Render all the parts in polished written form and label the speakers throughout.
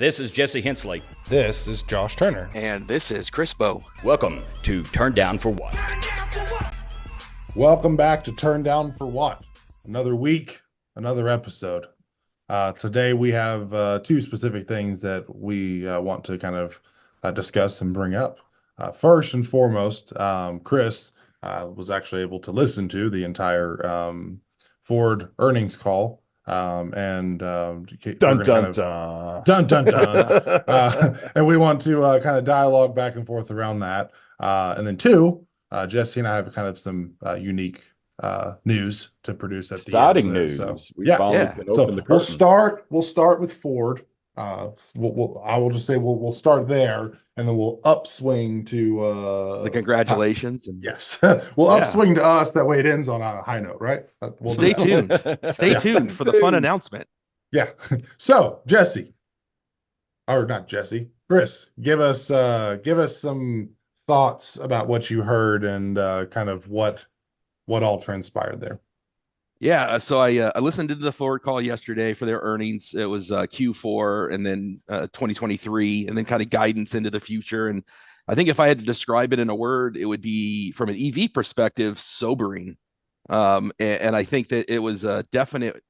Speaker 1: This is Jesse Hensley.
Speaker 2: This is Josh Turner.
Speaker 3: And this is Chris Bow.
Speaker 1: Welcome to Turn Down for What?
Speaker 2: Welcome back to Turn Down for What? Another week, another episode. Today we have two specific things that we want to kind of discuss and bring up. First and foremost, Chris was actually able to listen to the entire Ford earnings call. And
Speaker 1: dun dun dun
Speaker 2: dun dun dun. And we want to kind of dialogue back and forth around that. And then two, Jessie and I have kind of some unique news to produce at the
Speaker 1: exciting
Speaker 2: end
Speaker 1: news.
Speaker 2: So, we'll start with Ford. I will just say we'll start there, and then we'll upswing to
Speaker 3: the congratulations.
Speaker 2: Yes, we'll upswing to us. That way, it ends on a high note, right?
Speaker 3: Stay tuned. Stay tuned for the fun announcement.
Speaker 2: Yeah. So, Jessie, or not Jessie, Chris, give us some thoughts about what you heard and kind of what all transpired there.
Speaker 3: Yeah, so I listened to the Ford call yesterday for their earnings. It was Q4 and then 2023 and then kind of guidance into the future. And I think if I had to describe it in a word, it would be, from an EV perspective, sobering. And I think that it was a definite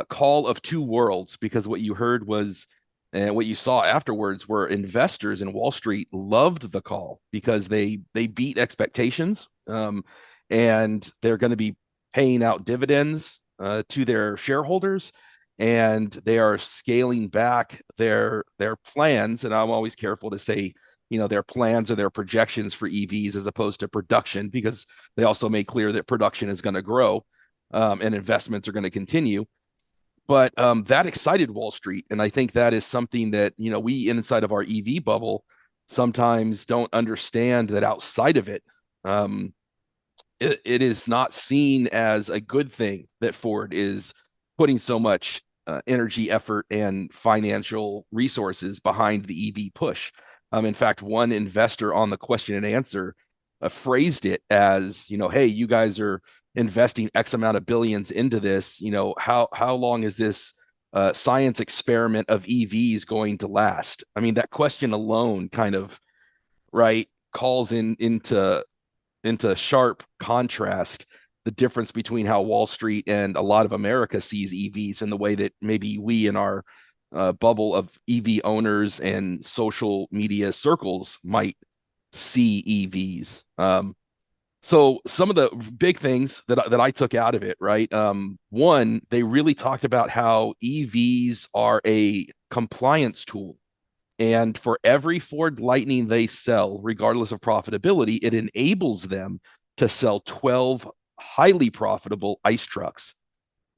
Speaker 3: call of two worlds, because what you heard was, and what you saw afterwards, were investors in Wall Street loved the call because they beat expectations, and they're going to be paying out dividends to their shareholders, and they are scaling back their plans. And I'm always careful to say, their plans or their projections for EVs as opposed to production, because they also make clear that production is going to grow and investments are going to continue. But that excited Wall Street. And I think that is something that, we inside of our EV bubble sometimes don't understand, that outside of it, it is not seen as a good thing that Ford is putting so much energy, effort, and financial resources behind the EV push. In fact, one investor on the question and answer phrased it as, hey, you guys are investing X amount of billions into this. How long is this science experiment of EVs going to last? I mean, that question alone kind of, right, calls into sharp contrast the difference between how Wall Street and a lot of America sees EVs, and the way that maybe we in our bubble of EV owners and social media circles might see EVs. So some of the big things that I took out of it, right? One, they really talked about how EVs are a compliance tool. And for every Ford Lightning they sell, regardless of profitability, it enables them to sell 12 highly profitable ICE trucks.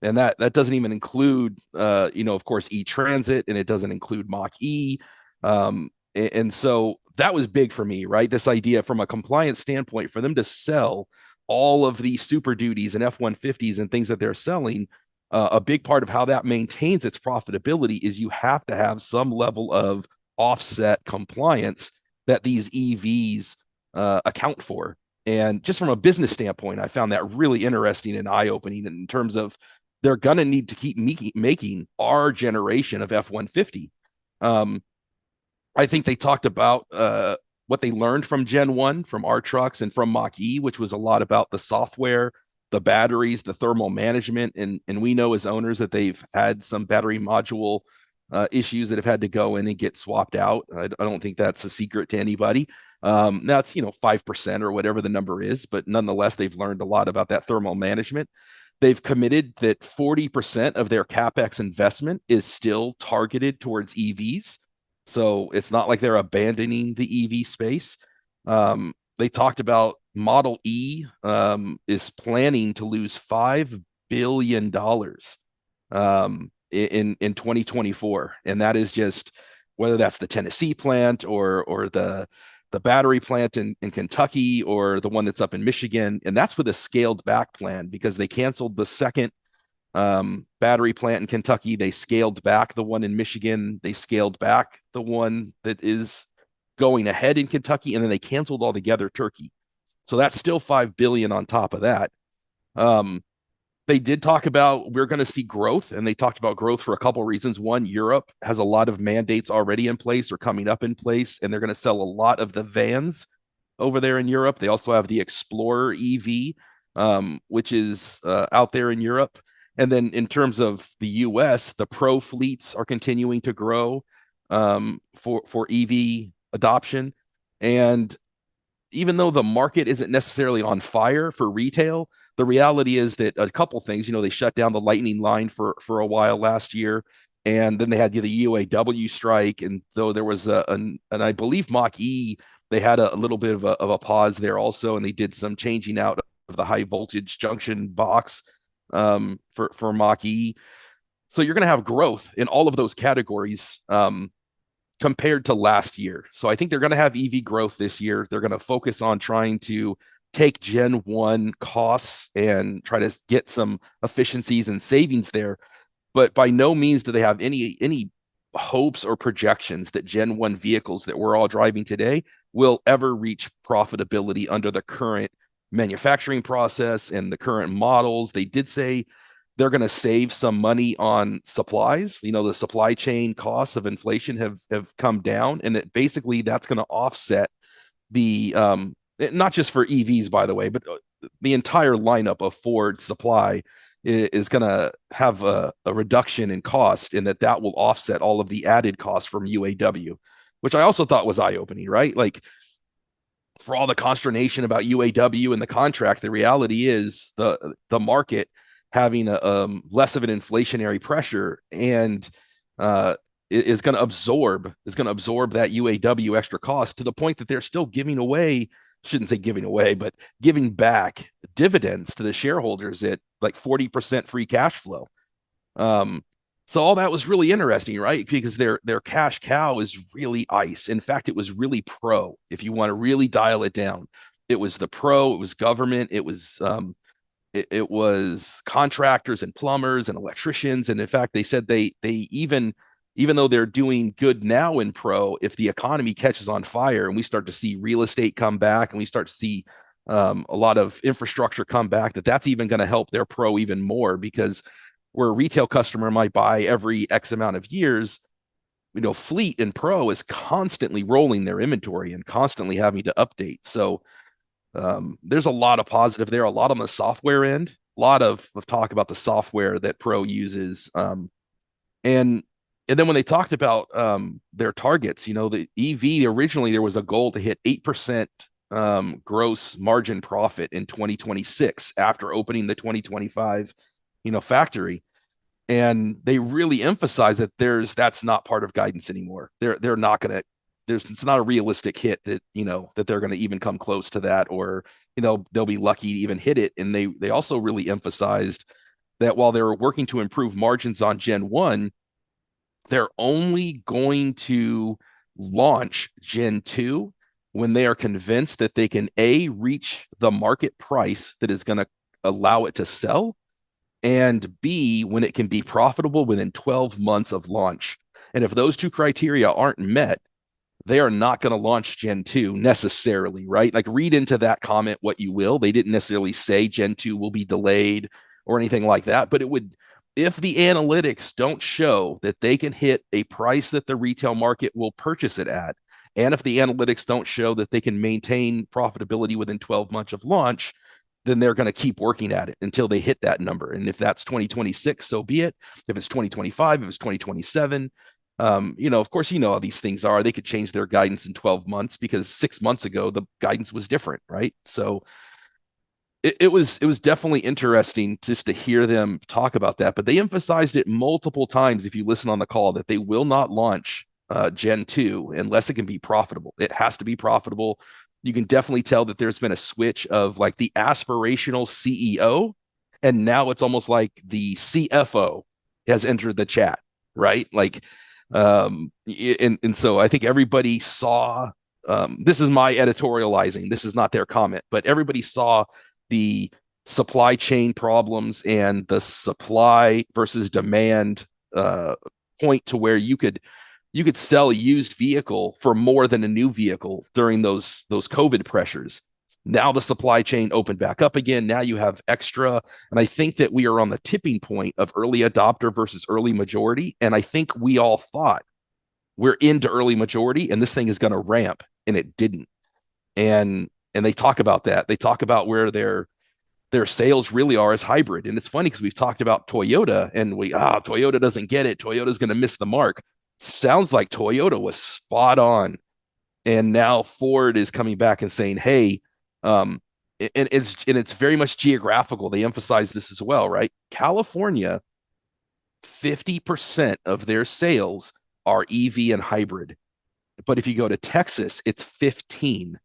Speaker 3: And that doesn't even include, of course, E-Transit, and it doesn't include Mach-E. And so that was big for me, right? This idea from a compliance standpoint, for them to sell all of these Super Duties and F-150s and things that they're selling, a big part of how that maintains its profitability is you have to have some level of offset compliance that these EVs account for. And just from a business standpoint, I found that really interesting and eye-opening in terms of they're going to need to keep making our generation of F-150. I think they talked about what they learned from Gen 1, from our trucks and from Mach-E, which was a lot about the software, the batteries, the thermal management. And we know as owners that they've had some battery module issues that have had to go in and get swapped out. I don't think that's a secret to anybody. That's 5% or whatever the number is, but nonetheless, they've learned a lot about that thermal management. They've committed that 40% of their CapEx investment is still targeted towards EVs. So it's not like they're abandoning the EV space. They talked about Model E is planning to lose $5 billion in 2024, and that is just whether that's the Tennessee plant or the battery plant in Kentucky, or the one that's up in Michigan. And that's with a scaled back plan, because they canceled the second battery plant in Kentucky. They scaled back the one in Michigan. They scaled back the one that is going ahead in Kentucky, and then they canceled altogether Turkey. So that's still $5 billion on top of that. They did talk about we're going to see growth, and they talked about growth for a couple of reasons. One, Europe has a lot of mandates already in place or coming up in place, and they're going to sell a lot of the vans over there in Europe. They also have the Explorer EV, which is out there in Europe. And then in terms of the US, the Pro fleets are continuing to grow for EV adoption. And even though the market isn't necessarily on fire for retail, the reality is that a couple things, they shut down the Lightning line for a while last year, and then they had the UAW strike. And though there was and I believe Mach-E, they had a little bit of a pause there also, and they did some changing out of the high voltage junction box for Mach-E. So you're going to have growth in all of those categories compared to last year. So I think they're going to have EV growth this year. They're going to focus on trying to take Gen 1 costs and try to get some efficiencies and savings there. But by no means do they have any hopes or projections that Gen 1 vehicles that we're all driving today will ever reach profitability under the current manufacturing process and the current models. They did say they're going to save some money on supplies. The supply chain costs of inflation have come down, and that basically that's going to offset the not just for EVs, by the way, but the entire lineup of Ford supply is going to have a reduction in cost, and that will offset all of the added costs from UAW, which I also thought was eye-opening, right? Like, for all the consternation about UAW and the contract, the reality is the market having a less of an inflationary pressure and is going to absorb that UAW extra cost to the point that they're still giving away, shouldn't say giving away, but giving back dividends to the shareholders at like 40% free cash flow. So all that was really interesting, right? Because their cash cow is really ICE. In fact, it was really Pro. If you want to really dial it down, it was the Pro. It was government. It was it was contractors and plumbers and electricians. And in fact, they said they even though they're doing good now in Pro, if the economy catches on fire and we start to see real estate come back and we start to see a lot of infrastructure come back, that's even going to help their Pro even more, because where a retail customer might buy every X amount of years, Fleet and Pro is constantly rolling their inventory and constantly having to update. So there's a lot of positive there, a lot on the software end, a lot of talk about the software that Pro uses. And then when they talked about their targets, the EV, originally there was a goal to hit 8% gross margin profit in 2026 after opening the 2025 factory. And they really emphasize that that's not part of guidance anymore. They're not going to, it's not a realistic hit that they're going to even come close to that, or they'll be lucky to even hit it. And they also really emphasized that while they're working to improve margins on Gen 1, they're only going to launch Gen 2 when they are convinced that they can reach the market price that is going to allow it to sell, and B, when it can be profitable within 12 months of launch. And if those two criteria aren't met, they are not going to launch Gen 2 necessarily, right? Like, read into that comment what you will. They didn't necessarily say Gen 2 will be delayed or anything like that, but it would, if the analytics don't show that they can hit a price that the retail market will purchase it at, and if the analytics don't show that they can maintain profitability within 12 months of launch, then they're going to keep working at it until they hit that number. And if that's 2026, so be it. If it's 2025, if it's 2027, of course, how these things are. They could change their guidance in 12 months because 6 months ago, the guidance was different, right? So it was definitely interesting just to hear them talk about that. But they emphasized it multiple times, if you listen on the call, that they will not launch Gen 2 unless it can be profitable. It has to be profitable. You can definitely tell that there's been a switch of like the aspirational CEO, and now it's almost like the CFO has entered the chat, right? Like, and so I think everybody saw, this is my editorializing, this is not their comment, but everybody saw the supply chain problems and the supply versus demand point to where you could sell a used vehicle for more than a new vehicle during those COVID pressures. Now the supply chain opened back up again. Now you have extra. And I think that we are on the tipping point of early adopter versus early majority. And I think we all thought we're into early majority and this thing is going to ramp, and it didn't. And they talk about that. They talk about where their sales really are as hybrid. And it's funny because we've talked about Toyota and Toyota doesn't get it. Toyota's going to miss the mark. Sounds like Toyota was spot on. And now Ford is coming back and saying, hey, and it's very much geographical. They emphasize this as well, right? California, 50% of their sales are EV and hybrid. But if you go to Texas, it's 15,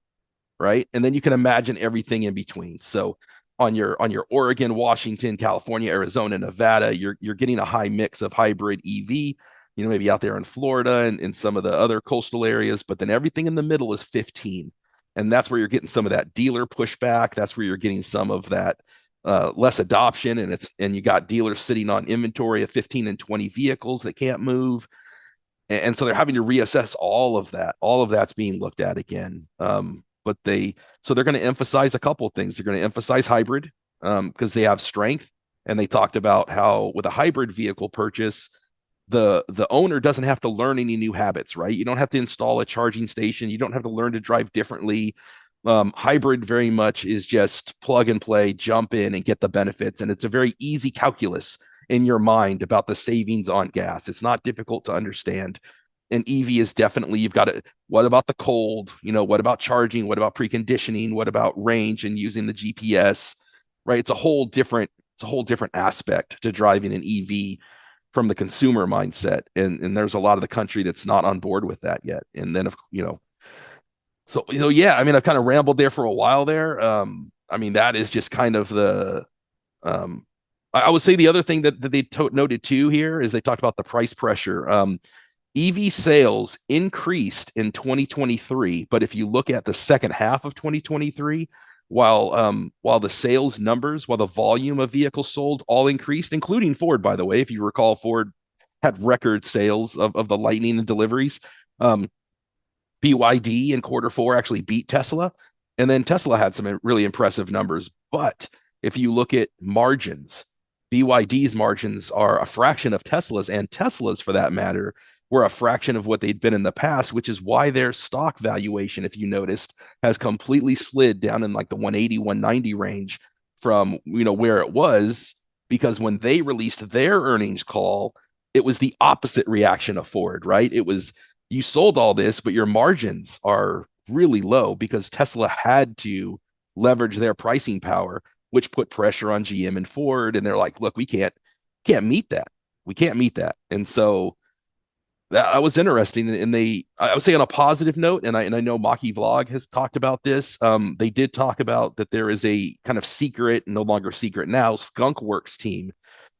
Speaker 3: right? And then you can imagine everything in between. So on your Oregon, Washington, California, Arizona, Nevada, you're getting a high mix of hybrid EV, maybe out there in Florida and in some of the other coastal areas, but then everything in the middle is 15. And that's where you're getting some of that dealer pushback. That's where you're getting some of that less adoption. And you got dealers sitting on inventory of 15 and 20 vehicles that can't move. And so they're having to reassess all of that. All of that's being looked at again. So they're going to emphasize a couple of things. They're going to emphasize hybrid because they have strength. And they talked about how with a hybrid vehicle purchase, the owner doesn't have to learn any new habits, right? You don't have to install a charging station. You don't have to learn to drive differently. Hybrid very much is just plug and play, jump in and get the benefits. And it's a very easy calculus in your mind about the savings on gas. It's not difficult to understand. And EV is definitely, you've got to, what about the cold? What about charging? What about preconditioning? What about range and using the GPS, right? It's a whole different aspect to driving an EV from the consumer mindset. And there's a lot of the country that's not on board with that yet. And then, yeah, I mean, I've kind of rambled there for a while there. I mean, that is just kind of the, I would say the other thing that they noted too here is they talked about the price pressure. EV sales increased in 2023, but if you look at the second half of 2023, while the sales numbers, while the volume of vehicles sold all increased, including Ford, by the way, if you recall, Ford had record sales of the Lightning and deliveries. BYD in Q4 actually beat Tesla, and then Tesla had some really impressive numbers. But if you look at margins, BYD's margins are a fraction of Tesla's, and Tesla's, for that matter, were a fraction of what they'd been in the past, which is why their stock valuation, if you noticed, has completely slid down in like the 180, 190 range from, where it was, because when they released their earnings call, it was the opposite reaction of Ford, right? It was, you sold all this, but your margins are really low because Tesla had to leverage their pricing power, which put pressure on GM and Ford. And they're like, look, we can't meet that. We can't meet that. And so that was interesting. And I would say on a positive note, and I know Maki Vlog has talked about this. They did talk about that there is a kind of secret, no longer secret now, Skunkworks team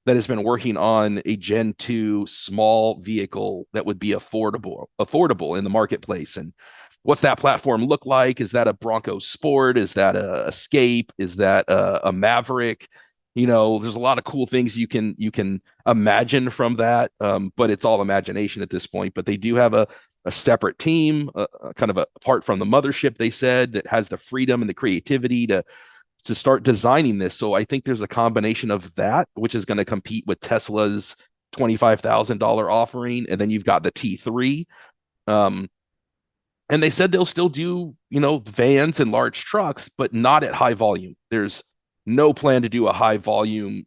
Speaker 3: that has been working on a Gen 2 small vehicle that would be affordable in the marketplace. And what's that platform look like? Is that a Bronco Sport? Is that a Escape? Is that a Maverick? There's a lot of cool things you can imagine from that, but it's all imagination at this point. But they do have a separate team, kind of apart from the mothership, they said, that has the freedom and the creativity to start designing this. So I think there's a combination of that, which is going to compete with Tesla's $25,000 offering. And then you've got the T3. And they said they'll still do, vans and large trucks, but not at high volume. There's no plan to do a high volume,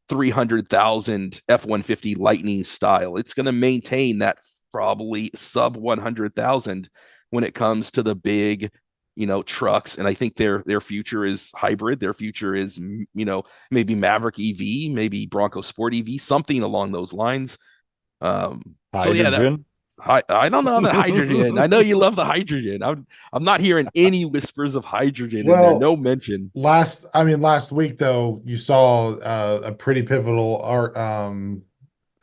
Speaker 3: 300,000 F-150 Lightning style. It's going to maintain that probably sub 100,000 when it comes to the big, trucks. And I think their future is hybrid. Their future is, maybe Maverick EV, maybe Bronco Sport EV, something along those lines.
Speaker 2: Hydrogen?
Speaker 3: I don't know the hydrogen. I know you love the hydrogen. I'm not hearing any whispers of hydrogen in there. No mention.
Speaker 2: Last week though, you saw a pretty pivotal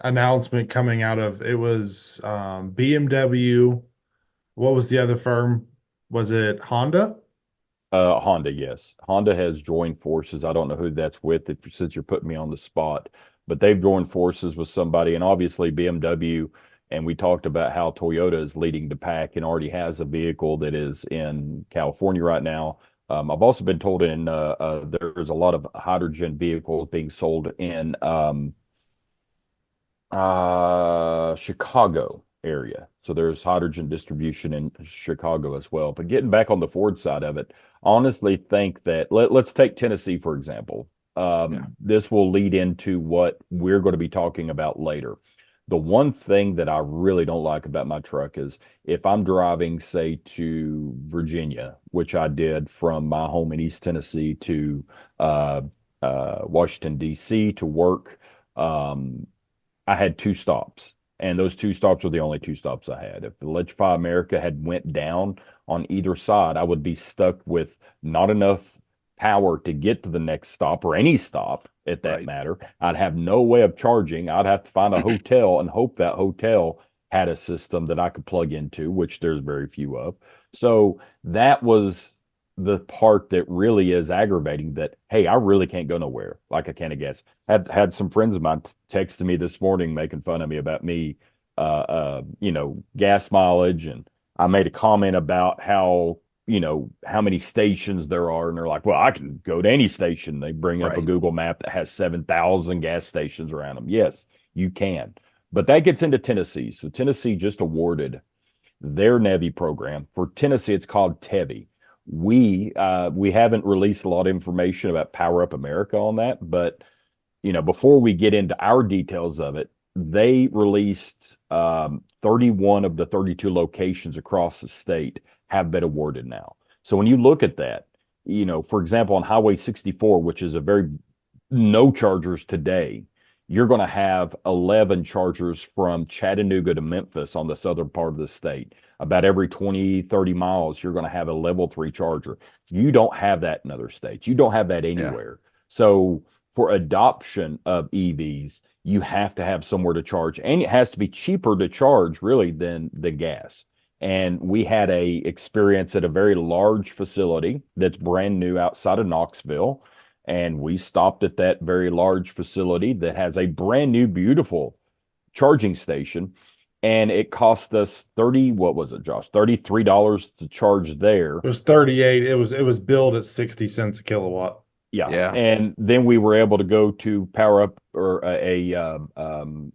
Speaker 2: announcement coming out of it was BMW. What was the other firm? Was it Honda?
Speaker 4: Honda, yes. Honda has joined forces. I don't know who that's with, since you're putting me on the spot, but they've joined forces with somebody, and obviously BMW. And we talked about how Toyota is leading the pack and already has a vehicle that is in California right now. I've also been told there's a lot of hydrogen vehicles being sold in Chicago area. So there's hydrogen distribution in Chicago as well. But getting back on the Ford side of it, I honestly think that let's take Tennessee, for example. This will lead into what we're going to be talking about later. The one thing that I really don't like about my truck is if I'm driving, say, to Virginia, which I did from my home in East Tennessee to Washington, D.C. to work. I had two stops, and those two stops were the only two stops I had. If Electrify America had went down on either side, I would be stuck with not enough power to get to the next stop or any stop at that matter. I'd have no way of charging. I'd have to find a hotel and hope that hotel had a system that I could plug into, which there's very few of. So that was the part that really is aggravating, that, hey, I really can't go nowhere like I can at gas. Had some friends of mine texting me this morning making fun of me about me gas mileage, and I made a comment about how many stations there are, and they're like, well, I can go to any station. They bring up a Google map that has 7,000 gas stations around them. Yes, you can. But that gets into Tennessee. So Tennessee just awarded their NEVI program. For Tennessee, it's called TEVI. We haven't released a lot of information about Power Up America on that, but before we get into our details of it, they released 31 of the 32 locations across the state have been awarded now. So when you look at that, for example, on Highway 64, which is a very no chargers today, you're going to have 11 chargers from Chattanooga to Memphis on the southern part of the state. About every 20, 30 miles, you're going to have a level 3 charger. You don't have that in other states. You don't have that anywhere. So for adoption of EVs, you have to have somewhere to charge, and it has to be cheaper to charge really than the gas. And we had a experience at a very large facility that's brand new outside of Knoxville. And we stopped at that very large facility that has a brand new, beautiful charging station. And it cost us what was it, Josh? $33 to charge there.
Speaker 2: It was 38. It was billed at 60 cents a kilowatt.
Speaker 4: Yeah. And then we were able to go to Power Up or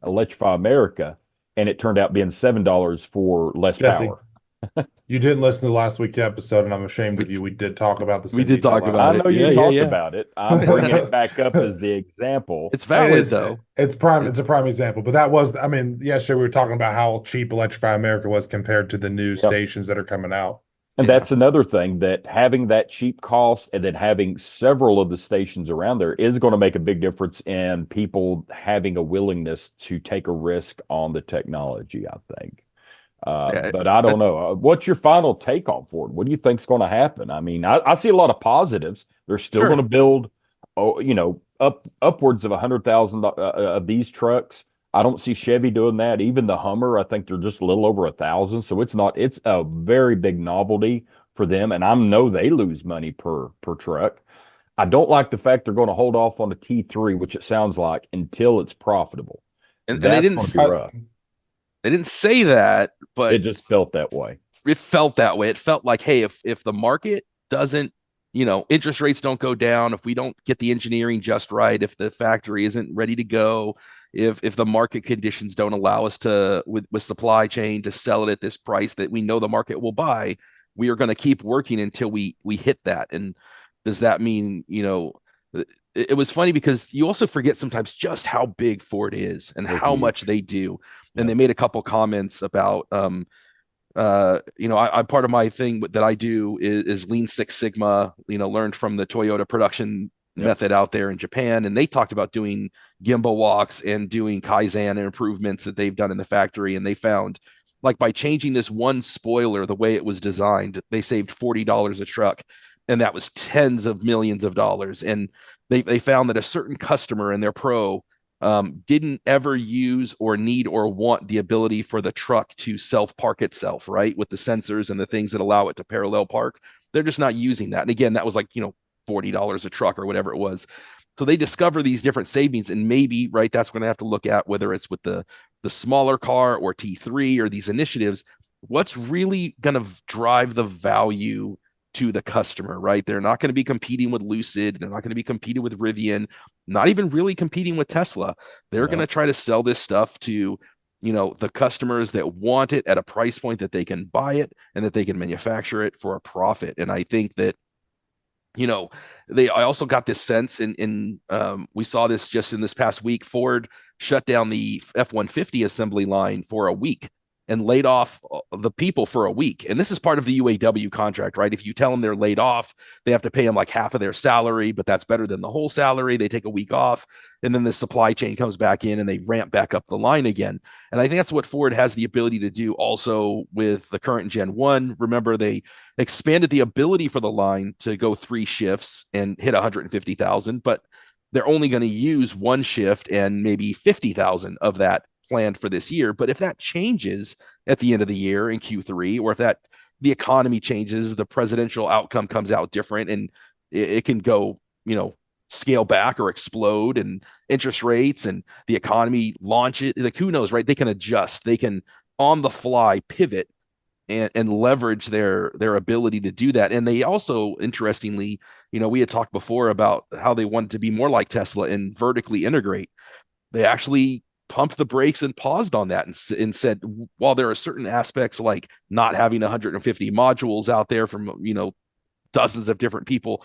Speaker 4: Electrify America, and it turned out being $7 for less
Speaker 2: Jessie,
Speaker 4: power.
Speaker 2: You didn't listen to last week's episode, and I'm ashamed of you. We did talk about the.
Speaker 3: We did talk about it.
Speaker 4: I know you talked about it. I'm bringing it back up as the example.
Speaker 3: It's valid though.
Speaker 2: It's prime. It's a prime example. But that was, yesterday we were talking about how cheap Electrify America was compared to the new stations that are coming out.
Speaker 4: And that's another thing, that having that cheap cost and then having several of the stations around there is going to make a big difference in people having a willingness to take a risk on the technology, I think. But I don't know. What's your final take on Ford? What do you think's going to happen? I mean, I see a lot of positives. They're still going to build, upwards of 100,000 of these trucks. I don't see Chevy doing that. Even the Hummer, I think they're just a little over 1,000. So it's a very big novelty for them. And I know they lose money per truck. I don't like the fact they're going to hold off on the T3, which it sounds like, until it's profitable.
Speaker 3: And they didn't say that, but
Speaker 4: it just felt that way.
Speaker 3: It felt that way. It felt like, hey, if the market doesn't, interest rates don't go down, if we don't get the engineering just right, if the factory isn't ready to go, if the market conditions don't allow us to, with supply chain, to sell it at this price that we know the market will buy, we are going to keep working until we hit that. And does that mean, it was funny because you also forget sometimes just how big Ford is and how much they do. And they made a couple comments about, I part of my thing that I do is Lean Six Sigma, learned from the Toyota production method out there in Japan. And they talked about doing gimbal walks and doing Kaizen and improvements that they've done in the factory. And they found, like, by changing this one spoiler, the way it was designed, they saved $40 a truck. And that was tens of millions of dollars. And they found that a certain customer in their Pro didn't ever use or need or want the ability for the truck to self-park itself, right? With the sensors and the things that allow it to parallel park. They're just not using that. And again, that was like, $40 a truck or whatever it was. So they discover these different savings, and maybe, right, that's going to have to look at whether it's with the smaller car or T3 or these initiatives. What's really going to drive the value to the customer, right? They're not going to be competing with Lucid. They're not going to be competing with Rivian, not even really competing with Tesla. They're going to try to sell this stuff to, the customers that want it at a price point that they can buy it and that they can manufacture it for a profit. And I think that, I also got this sense we saw this just in this past week. Ford shut down the F-150 assembly line for a week and laid off the people for a week. And this is part of the UAW contract, right? If you tell them they're laid off, they have to pay them like half of their salary, but that's better than the whole salary. They take a week off, and then the supply chain comes back in and they ramp back up the line again. And I think that's what Ford has the ability to do also with the current Gen 1. Remember, they expanded the ability for the line to go 3 shifts and hit 150,000, but they're only going to use 1 shift and maybe 50,000 of that planned for this year. But if that changes at the end of the year in Q3, or if the economy changes, the presidential outcome comes out different, and it can go, scale back or explode, and interest rates and the economy launch it, like who knows, right? They can adjust, they can on the fly pivot and leverage their ability to do that. And they also, interestingly, we had talked before about how they wanted to be more like Tesla and vertically integrate. They actually pumped the brakes and paused on that and said, while there are certain aspects like not having 150 modules out there from, dozens of different people,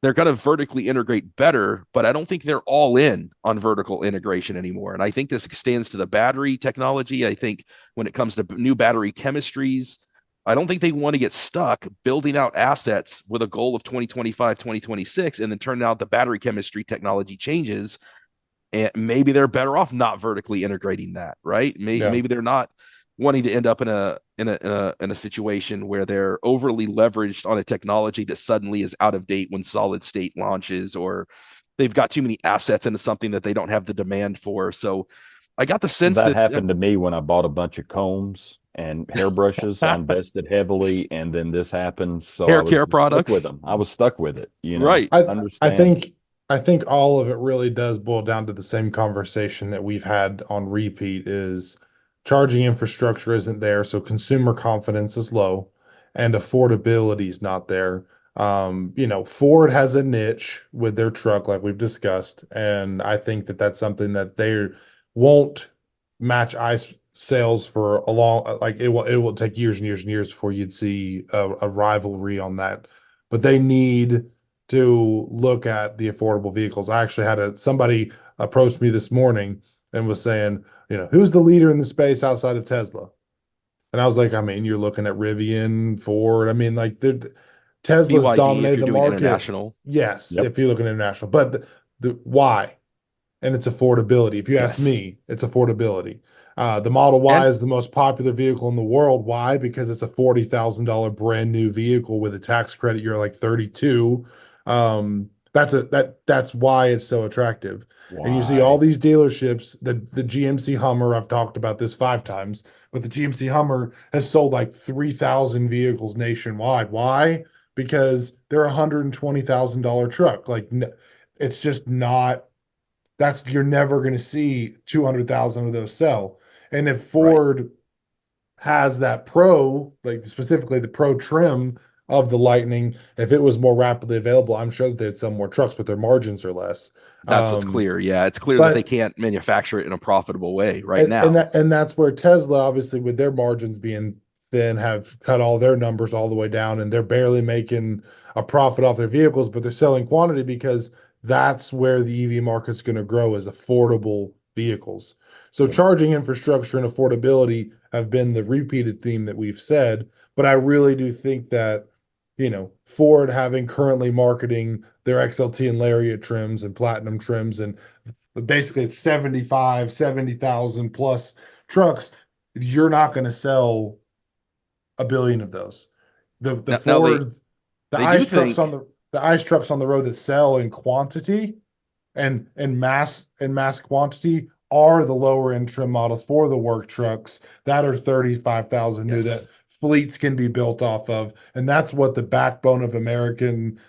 Speaker 3: they're going to vertically integrate better, but I don't think they're all in on vertical integration anymore. And I think this extends to the battery technology. I think when it comes to new battery chemistries, I don't think they want to get stuck building out assets with a goal of 2025, 2026, and then turn out the battery chemistry technology changes. And maybe they're better off not vertically integrating that, right? Maybe they're not wanting to end up in a situation where they're overly leveraged on a technology that suddenly is out of date when solid state launches, or they've got too many assets into something that they don't have the demand for. So I got the sense
Speaker 4: that happened to me when I bought a bunch of combs and hairbrushes. I invested heavily, and then this happened. So
Speaker 3: hair care products
Speaker 4: with them. I was stuck with it.
Speaker 3: Right.
Speaker 2: I think all of it really does boil down to the same conversation that we've had on repeat: is charging infrastructure isn't there, so consumer confidence is low and affordability is not there. Ford has a niche with their truck, like we've discussed, and I think that that's something that they won't match ICE sales for a long, like it will take years and years and years before you'd see a rivalry on that. But they need to look at the affordable vehicles. I actually had somebody approached me this morning and was saying, who's the leader in the space outside of Tesla? And I was like, I mean, you're looking at Rivian, Ford. I mean, like Tesla's
Speaker 3: BYD,
Speaker 2: dominated the market.
Speaker 3: International.
Speaker 2: Yes, if you look at international, but the why? And it's affordability. If you ask
Speaker 3: Yes.
Speaker 2: me, it's affordability. The Model Y is the most popular vehicle in the world. Why? Because it's a $40,000 brand new vehicle with a tax credit. You're like 32. That's why it's so attractive. And you see all these dealerships, the GMC Hummer, I've talked about this 5 times, but the GMC Hummer has sold like 3,000 vehicles nationwide. Why? Because they're $120,000 truck. Like, it's just not, you're never going to see 200,000 of those sell. And if Ford has that Pro, like specifically the Pro trim of the Lightning, if it was more rapidly available, I'm sure that they'd sell more trucks, but their margins are less.
Speaker 3: That's what's clear. Yeah, it's clear that they can't manufacture it in a profitable way now.
Speaker 2: And that's where Tesla, obviously, with their margins being thin, have cut all their numbers all the way down, and they're barely making a profit off their vehicles, but they're selling quantity because that's where the EV market's going to grow, is affordable vehicles. So charging infrastructure and affordability have been the repeated theme that we've said, but I really do think that, Ford having currently marketing their XLT and Lariat trims and Platinum trims, and basically it's 70,000 plus trucks, you're not going to sell a billion of those. The ICE trucks on the road that sell in quantity and mass quantity are the lower end trim models for the work trucks that are 35,000 new that fleets can be built off of. And that's what the backbone of American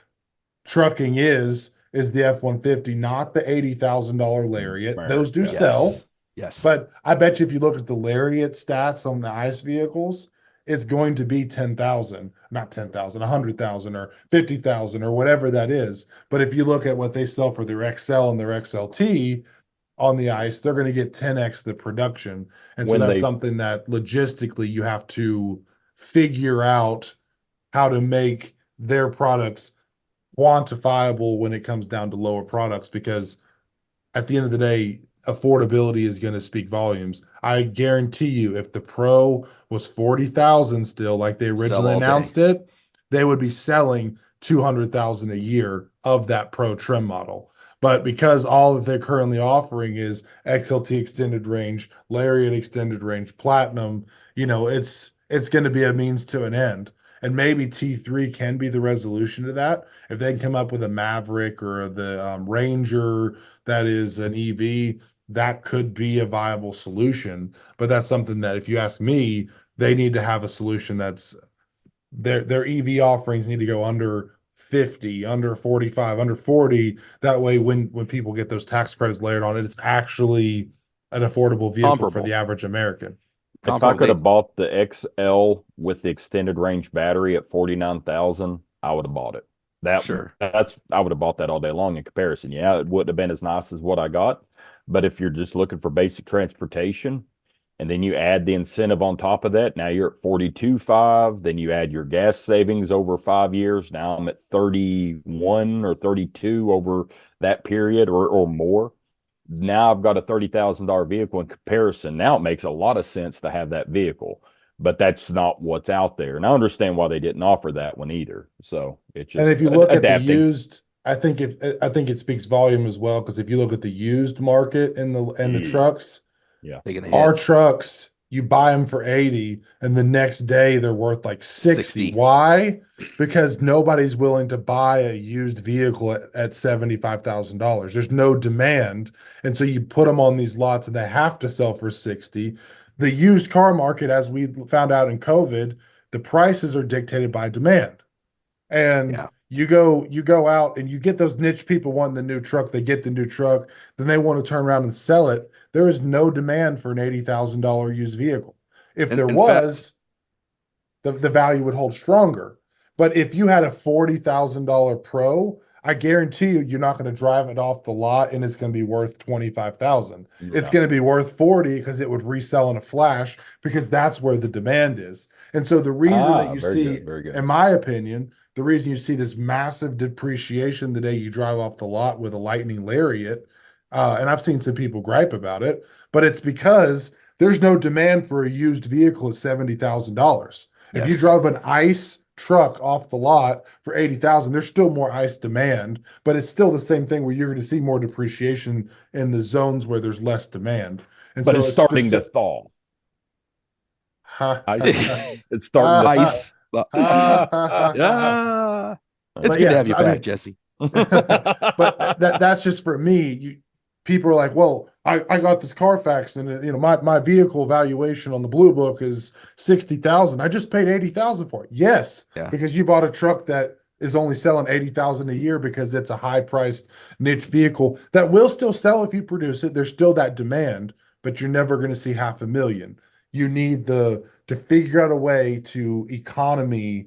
Speaker 2: trucking is the F-150, not the $80,000 Lariat. Those do sell.
Speaker 3: Yes.
Speaker 2: But I bet you if you look at the Lariat stats on the ICE vehicles, it's going to be 10,000, not 10,000, 100,000 or 50,000 or whatever that is. But if you look at what they sell for their XL and their XLT on the ice, they're going to get 10x the production. And so that's something that logistically you have to figure out how to make their products quantifiable when it comes down to lower products, because at the end of the day, affordability is going to speak volumes. I guarantee you, if the Pro was 40,000 still, like they originally announced it, they would be selling 200,000 a year of that Pro trim model. But because all that they're currently offering is XLT extended range, Lariat extended range, Platinum, it's going to be a means to an end. And maybe T3 can be the resolution to that. If they can come up with a Maverick or the Ranger that is an EV, that could be a viable solution. But that's something that, if you ask me, they need to have a solution that's their EV offerings need to go under 50, under 45, under 40. That way, when people get those tax credits layered on it, it's actually an affordable vehicle for the average American.
Speaker 4: If I could have bought the XL with the extended range battery at 49,000, I would have bought it. I would have bought that all day long in comparison. Yeah, it wouldn't have been as nice as what I got. But if you're just looking for basic transportation, and then you add the incentive on top of that, now you're at 42.5. Then you add your gas savings over 5 years. Now I'm at 31 or 32 over that period or more. Now I've got a $30,000 vehicle in comparison. Now it makes a lot of sense to have that vehicle, but that's not what's out there. And I understand why they didn't offer that one either. So it's just,
Speaker 2: and if you look at the used, I think it speaks volume as well, because if you look at the used market and the trucks, our trucks, you buy them for 80 and the next day they're worth like 60. Why? Because nobody's willing to buy a used vehicle at $75,000. There's no demand. And so you put them on these lots and they have to sell for 60. The used car market, as we found out in COVID, the prices are dictated by demand. And you go out and you get those niche people wanting the new truck, they get the new truck, then they want to turn around and sell it. There is no demand for an $80,000 used vehicle. If there was, the value would hold stronger. But if you had a $40,000 Pro, I guarantee you're not going to drive it off the lot and it's going to be worth $25,000. It's going to be worth 40 because it would resell in a flash, because that's where the demand is. And so the reason that you see, in my opinion, the reason you see this massive depreciation the day you drive off the lot with a Lightning Lariat, and I've seen some people gripe about it, but it's because there's no demand for a used vehicle at $70,000. If you drove an ICE truck off the lot for $80,000, there's still more ICE demand, but it's still the same thing where you're going to see more depreciation in the zones where there's less demand. And
Speaker 4: but so it's starting to thaw. It's starting to
Speaker 3: ice. It's good to have you back, Jesse.
Speaker 2: But that's just for me. People are like, well, I got this Carfax and my vehicle valuation on the Blue Book is 60,000. I just paid 80,000 for it. Yes, because you bought a truck that is only selling 80,000 a year because it's a high priced niche vehicle that will still sell if you produce it. There's still that demand, but you're never going to see 500,000. You need to figure out a way to economy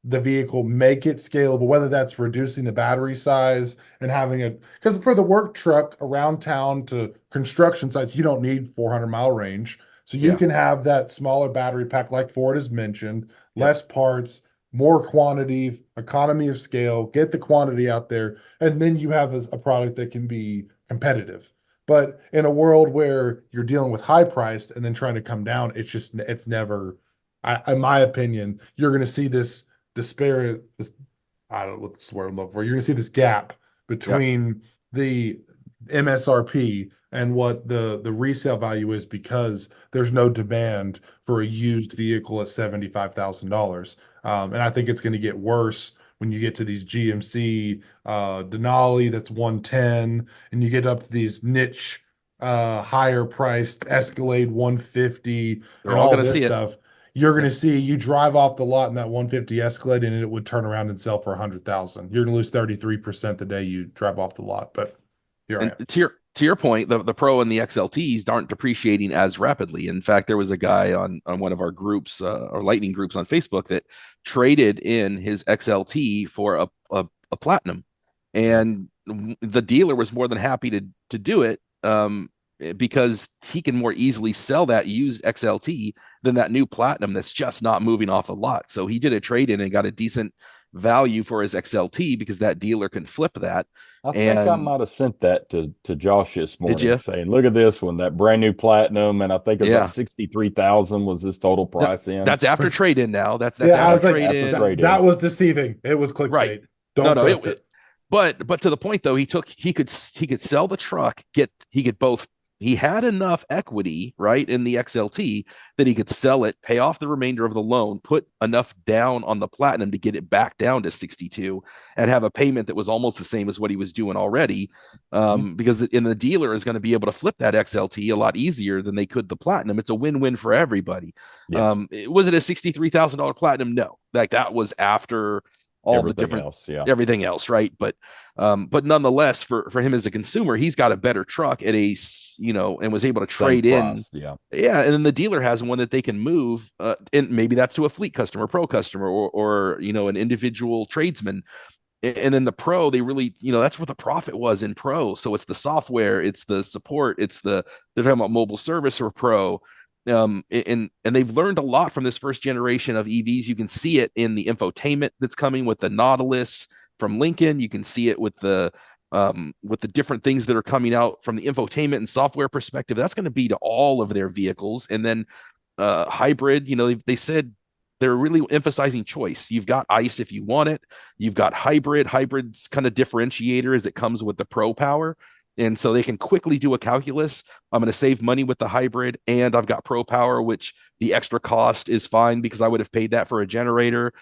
Speaker 2: the vehicle, make it scalable, whether that's reducing the battery size and having it, because for the work truck around town to construction sites, you don't need 400-mile range. So you can have that smaller battery pack like Ford has mentioned, less parts, more quantity, economy of scale, get the quantity out there, and then you have a product that can be competitive. But in a world where you're dealing with high price and then trying to come down, it's never, in my opinion, you're going to see this disparate, I don't know what the word I'm looking for. You're going to see this gap between the MSRP and what the resale value is, because there's no demand for a used vehicle at $75,000. And I think it's going to get worse when you get to these GMC Denali that's 110, and you get up to these niche higher priced Escalade 150 and all this stuff. You're going to see, you drive off the lot in that 150 Escalade and it would turn around and sell for 100,000. You're going to lose 33% the day you drive off the lot. But here I am.
Speaker 3: to your point, the Pro and the XLTs aren't depreciating as rapidly. In fact, there was a guy on one of our groups, our Lightning groups on Facebook, that traded in his XLT for a Platinum, and the dealer was more than happy to do it, because he can more easily sell that used XLT than that new Platinum that's just not moving off a lot. So he did a trade in and got a decent value for his XLT because that dealer can flip that.
Speaker 4: I think I might have sent that to Josh this morning, saying, "Look at this one, that brand new Platinum," and I think about 63,000 was his total price.
Speaker 3: That's after trade in. Now that's
Speaker 2: I was
Speaker 3: after
Speaker 2: like,
Speaker 3: trade in.
Speaker 2: That was deceiving. It was clickbait.
Speaker 3: Right.
Speaker 2: Don't trust it.
Speaker 3: But to the point though, he could sell the truck. He had enough equity, right, in the XLT that he could sell it, pay off the remainder of the loan, put enough down on the Platinum to get it back down to 62, and have a payment that was almost the same as what he was doing already. Because the dealer is going to be able to flip that XLT a lot easier than they could the Platinum. It's a win-win for everybody. Yeah. Was it a $63,000 Platinum? No, like that was after all everything the different everything else, right? But nonetheless, for him as a consumer, he's got a better truck at a and was able to trade in. And then the dealer has one that they can move, and maybe that's to a fleet customer, Pro customer, or an individual tradesman. And then the Pro, they really, that's what the profit was in Pro. So it's the software, it's the support, they're talking about mobile service or Pro. And they've learned a lot from this first generation of EVs. You can see it in the infotainment that's coming with the Nautilus from Lincoln. You can see it with the different things that are coming out from the infotainment and software perspective. That's going to be to all of their vehicles. And then hybrid, they said they're really emphasizing choice. You've got ICE if you want it. You've got hybrid. Hybrid's kind of differentiator as it comes with the Pro power. And so they can quickly do a calculus. I'm going to save money with the hybrid, and I've got Pro power, which the extra cost is fine because I would have paid that for a generator.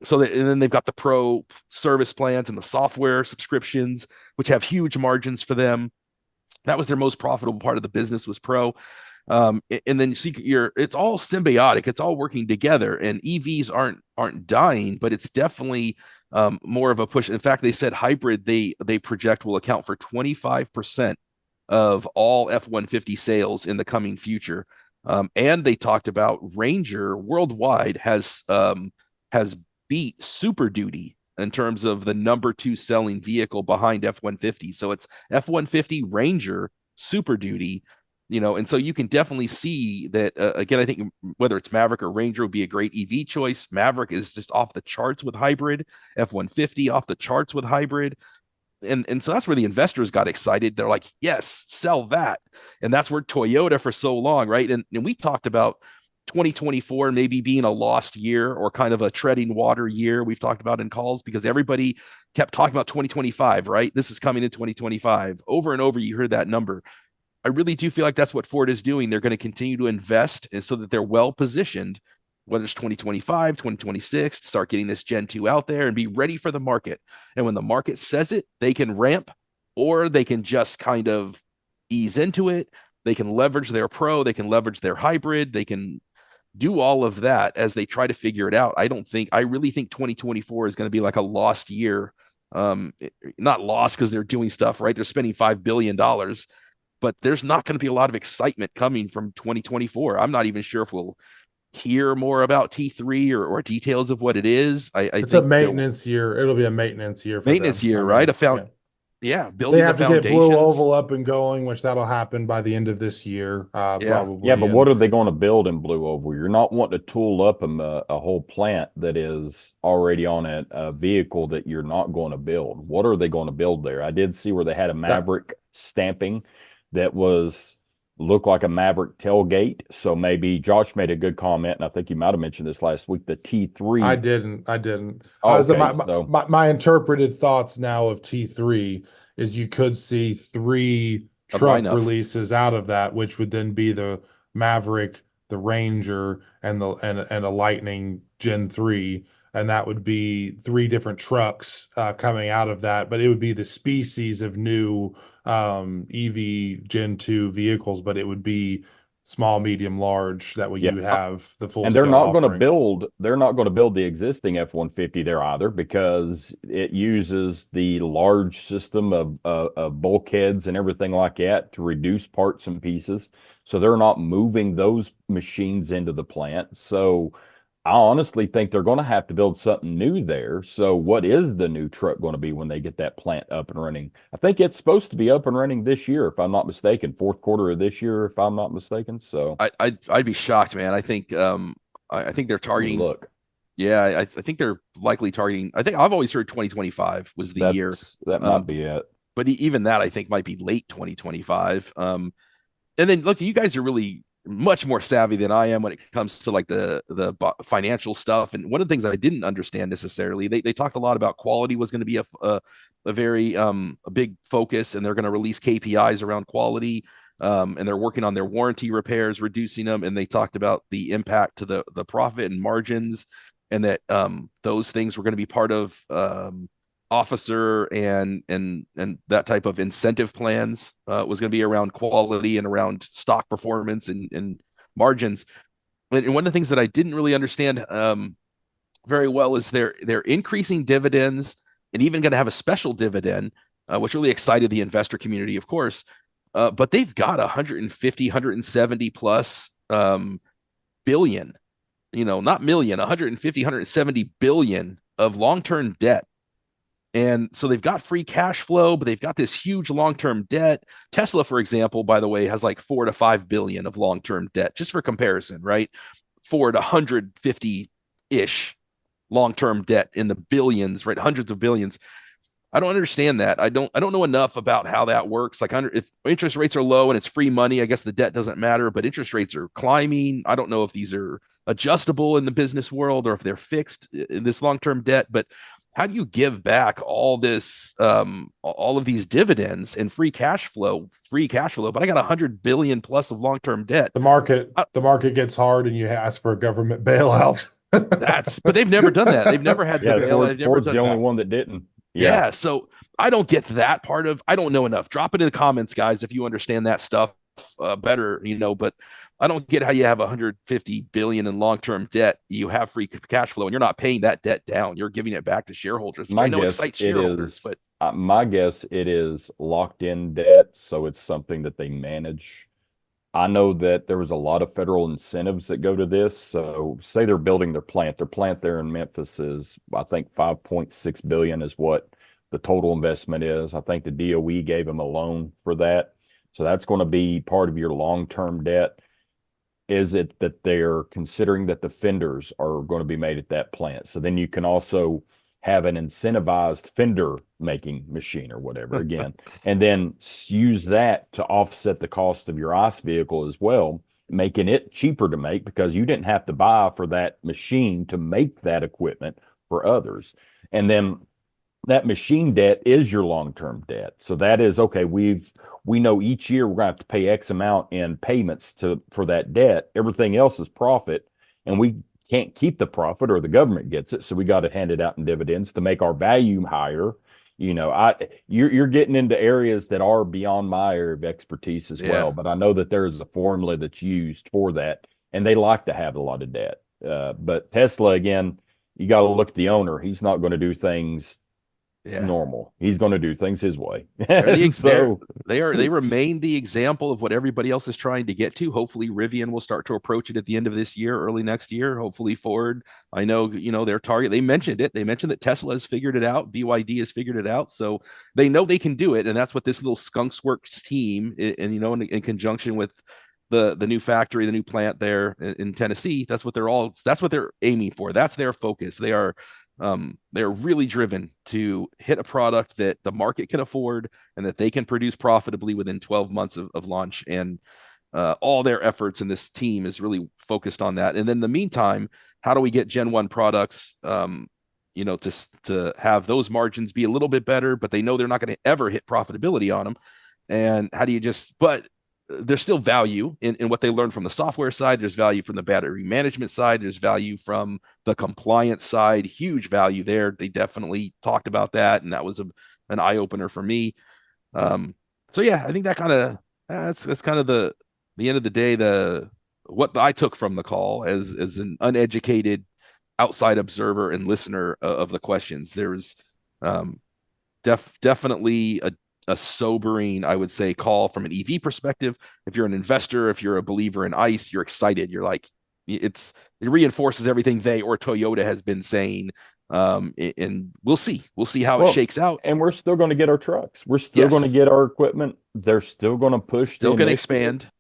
Speaker 3: And then they've got the Pro service plans and the software subscriptions, which have huge margins for them. That was their most profitable part of the business, was Pro. And then you see it's all symbiotic. It's all working together, and EVs aren't dying, but it's definitely more of a push. In fact, they said hybrid, they project will account for 25% of all F-150 sales in the coming future. And they talked about Ranger worldwide has beat Super Duty in terms of the number 2 selling vehicle behind F-150. So it's F-150, Ranger, Super Duty. And so you can definitely see that, again, I think whether it's Maverick or Ranger would be a great EV choice. Maverick is just off the charts with hybrid. F-150 off the charts with hybrid. And so that's where the investors got excited. They're like, yes, sell that. And that's where Toyota for so long, right? And we talked about 2024 maybe being a lost year or kind of a treading water year. We've talked about in calls because everybody kept talking about 2025, right? This is coming in 2025. Over and over, you heard that number. I really do feel like that's what Ford is doing. They're going to continue to invest, and so that they're well positioned, whether it's 2025, 2026, to start getting this Gen 2 out there and be ready for the market. And when the market says it, they can ramp, or they can just kind of ease into it. They can leverage their Pro, they can leverage their hybrid, they can do all of that as they try to figure it out. I really think 2024 is going to be like a lost year. Not lost because they're doing stuff, right? They're spending $5 billion. But there's not going to be a lot of excitement coming from 2024. I'm not even sure if we'll hear more about T3 or details of what it is.
Speaker 2: It's a maintenance year. It'll be a maintenance year.
Speaker 3: Maintenance year, right? Building
Speaker 2: they have to get Blue Oval up and going, which that'll happen by the end of this year. Probably.
Speaker 4: Yeah, but what are they going to build in Blue Oval? You're not wanting to tool up a whole plant that is already on a vehicle that you're not going to build. What are they going to build there? I did see where they had a Maverick stamping that looked like a Maverick tailgate. So maybe Josh made a good comment, and I think you might have mentioned this last week, the T3.
Speaker 2: I didn't.
Speaker 4: Oh,
Speaker 2: my interpreted thoughts now of T3 is you could see 3 truck releases out of that, which would then be the Maverick, the Ranger, and a Lightning Gen 3. And that would be 3 different trucks coming out of that. But it would be the species of new EV Gen 2 vehicles, but it would be small, medium, large, that way you have the full
Speaker 4: and they're
Speaker 2: scale
Speaker 4: not going to
Speaker 2: offering.
Speaker 4: build the existing F-150 there either, because it uses the large system of bulkheads and everything like that to reduce parts and pieces. So they're not moving those machines into the plant. So I honestly think they're going to have to build something new there. So what is the new truck going to be when they get that plant up and running? I think it's supposed to be up and running this year, if I'm not mistaken, fourth quarter of this year, if I'm not mistaken. So
Speaker 3: I'd be shocked, man. I think I think they're targeting.
Speaker 4: look,
Speaker 3: Yeah, I think they're likely targeting. I think I've always heard 2025 was the year.
Speaker 4: that might be it.
Speaker 3: But even that I think might be late 2025. And then look, you guys are really much more savvy than I am when it comes to like the financial stuff. And one of the things I didn't understand necessarily, they talked a lot about quality was going to be a very a big focus, and they're going to release KPIs around quality. And they're working on their warranty repairs, reducing them. And they talked about the impact to the profit and margins, and that those things were going to be part of officer and that type of incentive plans was going to be around quality and around stock performance and margins. And one of the things that I didn't really understand very well is they're increasing dividends and even going to have a special dividend, which really excited the investor community, of course. But they've got 150, 170 plus billion, not million, 150, 170 billion of long-term debt. And so they've got free cash flow, but they've got this huge long-term debt. Tesla, for example, by the way, has like 4 to 5 billion of long-term debt, just for comparison, right? 4 to 150-ish long-term debt in the billions, right? Hundreds of billions. I don't understand that. I don't know enough about how that works. Like, if interest rates are low and it's free money, I guess the debt doesn't matter, but interest rates are climbing. I don't know if these are adjustable in the business world or if they're fixed in this long-term debt, but how do you give back all this, all of these dividends and free cash flow, but I got 100 billion plus of long-term debt.
Speaker 2: The market gets hard and you ask for a government bailout.
Speaker 3: But they've never done that. They've never had the bailout.
Speaker 4: Ford's the only one that didn't.
Speaker 3: Yeah. So I don't get that part of, I don't know enough. Drop it in the comments, guys, if you understand that stuff better, but I don't get how you have 150 billion in long-term debt. You have free cash flow and you're not paying that debt down. You're giving it back to shareholders, which I know excites shareholders, but
Speaker 4: my guess, it is locked in debt. So it's something that they manage. I know that there was a lot of federal incentives that go to this. So say they're building their plant there in Memphis is, I think 5.6 billion is what the total investment is. I think the DOE gave them a loan for that. So that's going to be part of your long-term debt. Is it that they're considering that the fenders are going to be made at that plant? So then you can also have an incentivized fender making machine or whatever again, and then use that to offset the cost of your ICE vehicle as well, making it cheaper to make because you didn't have to buy for that machine to make that equipment for others. And then that machine debt is your long-term debt. So that is, okay, we know each year we're going to have to pay X amount in payments for that debt. Everything else is profit, and we can't keep the profit or the government gets it. So we got to hand it out in dividends to make our value higher. You're getting into areas that are beyond my area of expertise as well, but I know that there is a formula that's used for that, and they like to have a lot of debt. But Tesla, again, you got to look at the owner. He's not going to do things normal. He's going to do things his way.
Speaker 3: So they remain the example of what everybody else is trying to get to. Hopefully Rivian will start to approach it at the end of this year, early next year. Hopefully Ford, I know, their target, they mentioned it. They mentioned that Tesla has figured it out. BYD has figured it out. So they know they can do it. And that's what this little Skunks Works team in conjunction with the new factory, the new plant there in Tennessee, that's what they're aiming for. That's their focus. They're really driven to hit a product that the market can afford and that they can produce profitably within 12 months of launch. And all their efforts in this team is really focused on that. And then in the meantime, how do we get Gen 1 products, to have those margins be a little bit better, but they know they're not going to ever hit profitability on them. And how do you but there's still value in what they learned from the software side. There's value from the battery management side. There's value from the compliance side, huge value there. They definitely talked about that. And that was an eye opener for me. So yeah, I think that kind of, that's kind of the end of the day, what I took from the call as an uneducated outside observer and listener of the questions, there's um, definitely a sobering, I would say, call from an EV perspective. If you're an investor, if you're a believer in ICE, you're excited. You're like, it reinforces everything they or Toyota has been saying. And we'll see how it shakes out.
Speaker 4: And we're still going to get our trucks. We're still
Speaker 3: Yes.
Speaker 4: going to get our equipment. They're still going to push.
Speaker 3: Still going to expand.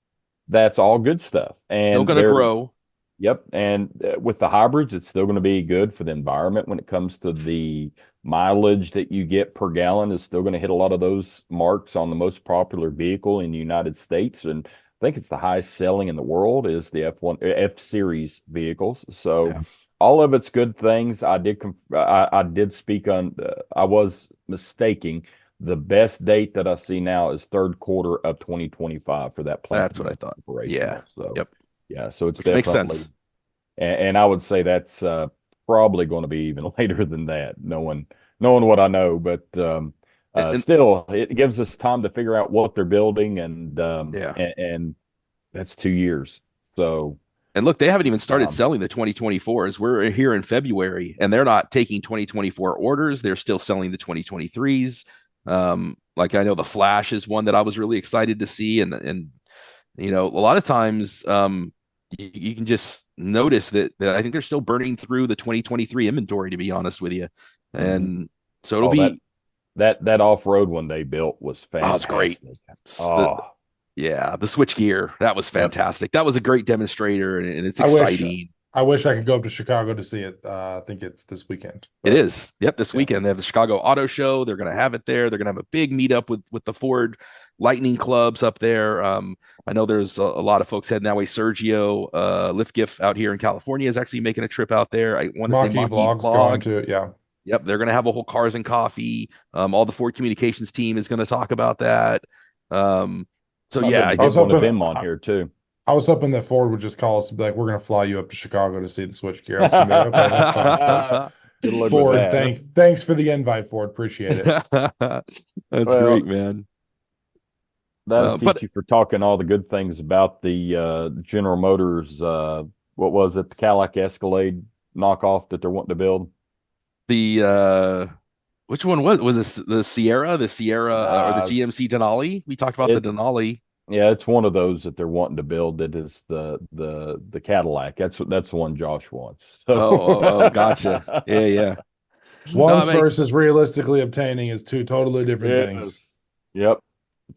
Speaker 4: That's all good stuff. And
Speaker 3: still going to grow.
Speaker 4: Yep. And with the hybrids, it's still going to be good for the environment when it comes to the mileage that you get per gallon is still going to hit a lot of those marks on the most popular vehicle in the United States. And I think it's the highest selling in the world is the F series vehicles. So all of it's good things. I did speak on, I was mistaking. The best date that I see now is third quarter of 2025 for that plant.
Speaker 3: That's what I thought.
Speaker 4: Yeah. So,
Speaker 3: yep.
Speaker 4: Yeah. So it's
Speaker 3: Which
Speaker 4: definitely
Speaker 3: makes sense.
Speaker 4: And I would say that's probably going to be even later than that, knowing what I know. But still, it gives us time to figure out what they're building, and that's 2 years. So,
Speaker 3: and look, they haven't even started selling the 2024s. We're here in February, and they're not taking 2024 orders. They're still selling the 2023s. Like I know the Flash is one that I was really excited to see, and you know, a lot of times you can just notice that I think they're still burning through the 2023 inventory, to be honest with you. And so it'll be
Speaker 4: that off-road one they built was fantastic.
Speaker 3: Oh, it's great. The switch gear, that was fantastic. That was a great demonstrator, and it's exciting.
Speaker 2: I wish I could go up to Chicago to see it. I think it's this weekend.
Speaker 3: It is. Yep, this weekend. They have the Chicago Auto Show. They're going to have it there. They're going to have a big meetup with the Ford Lightning clubs up there. I know there's a lot of folks heading that way. Sergio Liftgift out here in California is actually making a trip out there. I want to say Maki
Speaker 2: Vlog's going to it. Yeah.
Speaker 3: Yep. They're going to have a whole Cars and Coffee. All the Ford Communications team is going to talk about that. I
Speaker 4: was one of them on here too.
Speaker 2: I was hoping that Ford would just call us and be like, "We're going to fly you up to Chicago to see the switchgear." I was going to be like, "Okay, that's fine."
Speaker 4: Good luck
Speaker 2: Ford,
Speaker 4: with that.
Speaker 2: thanks for the invite, Ford. Appreciate it.
Speaker 3: That's great, man.
Speaker 4: That'll teach you for talking all the good things about the General Motors. What was it? The Cadillac Escalade knockoff that they're wanting to build.
Speaker 3: The which one was this? The Sierra, or the GMC Denali? We talked about the Denali.
Speaker 4: Yeah, it's one of those that they're wanting to build. That is the Cadillac. That's the one Josh wants.
Speaker 3: So. Gotcha. Yeah.
Speaker 2: Wants versus realistically obtaining is two totally different things.
Speaker 4: Yep.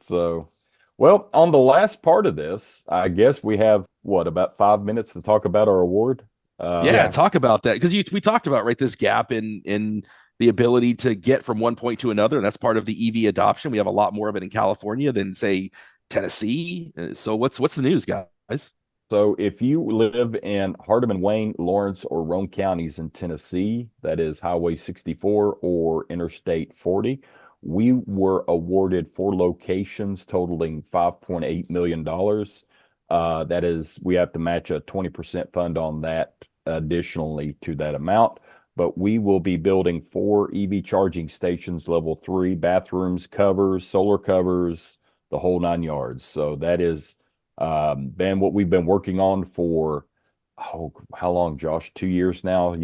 Speaker 4: So, well, on the last part of this, I guess we have about 5 minutes to talk about our award.
Speaker 3: Talk about that, because we talked about this gap in the ability to get from one point to another, and that's part of the EV adoption. We have a lot more of it in California than say Tennessee. So what's the news, guys?
Speaker 4: So if you live in Hardeman, Wayne, Lawrence, or Roane counties in Tennessee, that is Highway 64 or Interstate 40, we were awarded 4 locations totaling $5.8 million. That is, we have to match a 20% fund on that additionally to that amount. But we will be building 4 EV charging stations, level 3, bathrooms, covers, solar covers, the whole 9 yards. So that is been what we've been working on for how long, Josh? 2 years now,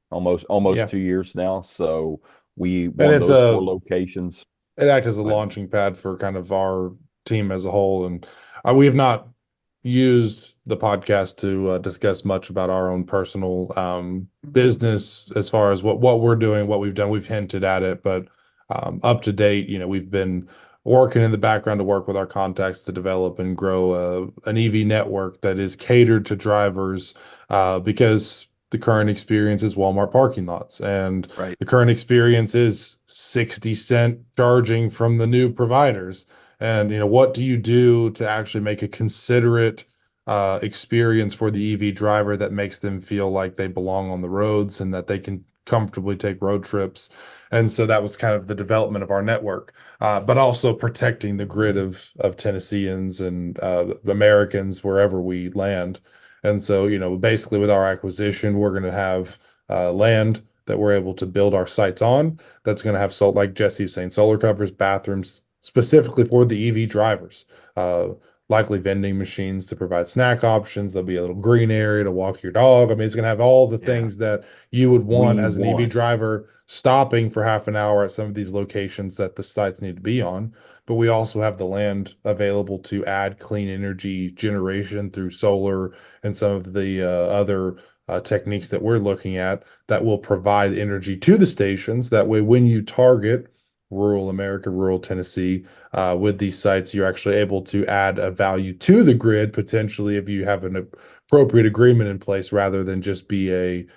Speaker 4: almost 2 years now. So we won those 4 locations.
Speaker 2: It acts as a launching pad for kind of our team as a whole, and we have not used the podcast to discuss much about our own personal business as far as what we're doing, what we've done. We've hinted at it, but up to date, we've been working in the background to work with our contacts to develop and grow an EV network that is catered to drivers because the current experience is Walmart parking lots, and the current experience is 60-cent charging from the new providers. And, what do you do to actually make a considerate experience for the EV driver that makes them feel like they belong on the roads and that they can comfortably take road trips? And so that was kind of the development of our network, but also protecting the grid of Tennesseans and Americans wherever we land. And so, basically with our acquisition, we're going to have land that we're able to build our sites on. That's going to have, like Jessie was saying, solar covers, bathrooms, specifically for the EV drivers. likely vending machines to provide snack options. There'll be a little green area to walk your dog. I mean, it's going to have all the things that you would want as an EV driver, stopping for half an hour at some of these locations that the sites need to be on. But we also have the land available to add clean energy generation through solar and some of the other techniques that we're looking at that will provide energy to the stations. That way, when you target rural America, rural Tennessee, with these sites, you're actually able to add a value to the grid potentially if you have an appropriate agreement in place, rather than just be a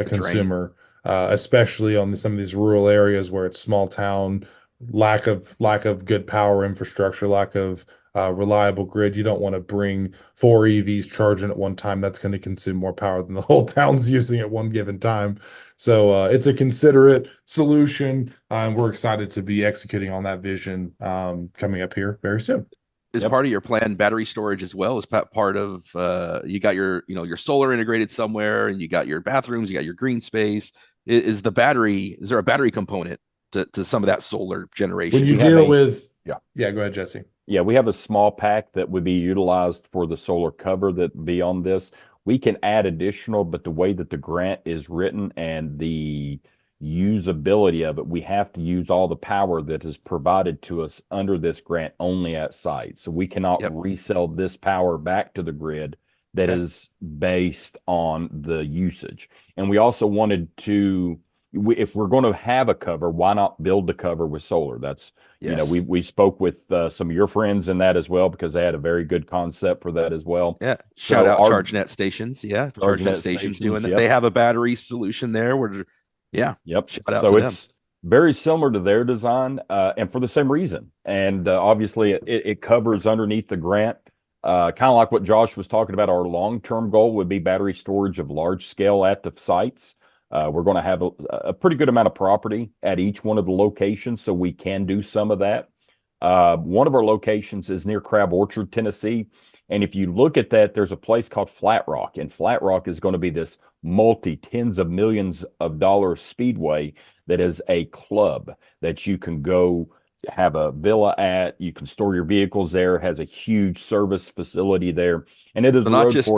Speaker 2: consumer, especially on some of these rural areas where it's small town, lack of good power infrastructure, lack of reliable grid. You don't want to bring 4 EVs charging at one time. That's going to consume more power than the whole town's using at one given time. So it's a considerate solution, and we're excited to be executing on that vision coming up here very soon.
Speaker 3: Is part of your plan battery storage as well? Is part of you got your your solar integrated somewhere, and you got your bathrooms, you got your green space. Is there a battery component to some of that solar generation?
Speaker 2: When you deal with go ahead, Jesse.
Speaker 4: Yeah, we have a small pack that would be utilized for the solar cover that would be on this. We can add additional, but the way that the grant is written and the usability of it, we have to use all the power that is provided to us under this grant only at site. So we cannot resell this power back to the grid that is based on the usage. And we also wanted to, if we're going to have a cover, why not build the cover with solar? That's, we spoke with some of your friends in that as well, because they had a very good concept for that as well.
Speaker 3: Yeah. Shout out ChargeNet stations. Yeah. ChargeNet stations doing that. They have a battery solution there where, shout out to them.
Speaker 4: Very similar to their design, and for the same reason. And obviously it covers underneath the grant, kind of like what Josh was talking about. Our long-term goal would be battery storage of large scale at the sites. We're going to have a pretty good amount of property at each one of the locations, so we can do some of that. One of our locations is near Crab Orchard, Tennessee. And if you look at that, there's a place called Flat Rock, and Flat Rock is going to be this tens of millions of dollars speedway that is a club that you can go have a villa at. You can store your vehicles there. It has a huge service facility there, and it is
Speaker 3: not just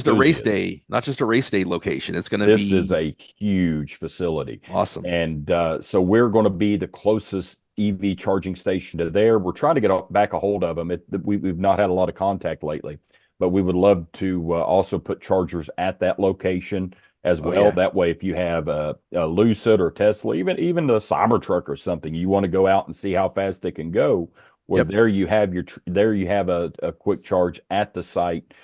Speaker 3: a race day location. It's going to be.
Speaker 4: This is a huge facility.
Speaker 3: Awesome.
Speaker 4: And so we're going to be the closest EV charging station to there. We're trying to get back a hold of them. We've not had a lot of contact lately, but we would love to also put chargers at that location as well. That way, if you have a Lucid or Tesla, even the Cybertruck or something, you want to go out and see how fast they can go. Well, there you have a quick charge at the site.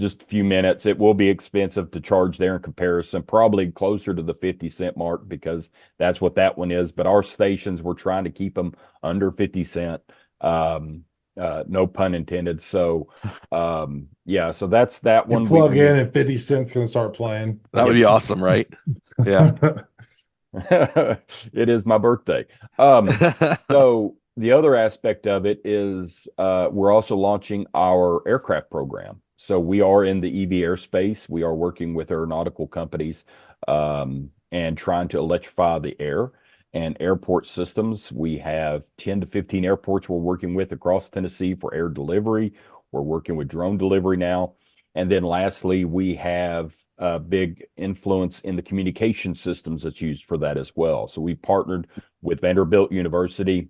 Speaker 4: Just a few minutes. It will be expensive to charge there in comparison, probably closer to the 50-cent mark, because that's what that one is. But our stations, we're trying to keep them under 50 cent. No pun intended. So, so that's that one.
Speaker 2: You plug in and 50 cents going to start playing.
Speaker 3: That would be awesome, right? Yeah.
Speaker 4: It is my birthday. So the other aspect of it is we're also launching our aircraft program. So we are in the EV airspace. We are working with aeronautical companies and trying to electrify the air and airport systems. We have 10 to 15 airports we're working with across Tennessee for air delivery. We're working with drone delivery now. And then lastly, we have a big influence in the communication systems that's used for that as well. So we partnered with Vanderbilt University,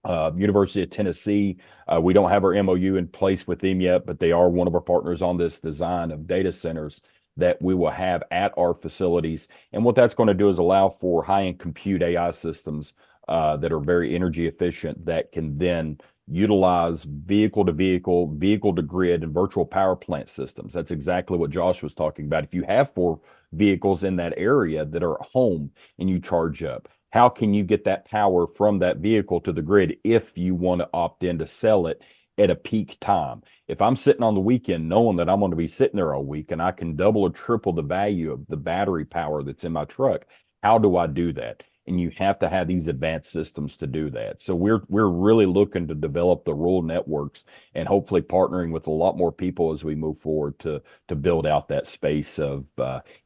Speaker 4: University of Tennessee. We don't have our MOU in place with them yet, but they are one of our partners on this design of data centers that we will have at our facilities. And what that's going to do is allow for high-end compute AI systems that are very energy efficient, that can then utilize vehicle to vehicle, vehicle to grid, and virtual power plant systems. That's exactly what Josh was talking about. If you have 4 vehicles in that area that are at home and you charge up, how can you get that power from that vehicle to the grid if you want to opt in to sell it at a peak time? If I'm sitting on the weekend knowing that I'm going to be sitting there all week and I can double or triple the value of the battery power that's in my truck, how do I do that? And you have to have these advanced systems to do that. So we're really looking to develop the rural networks and hopefully partnering with a lot more people as we move forward to build out that space of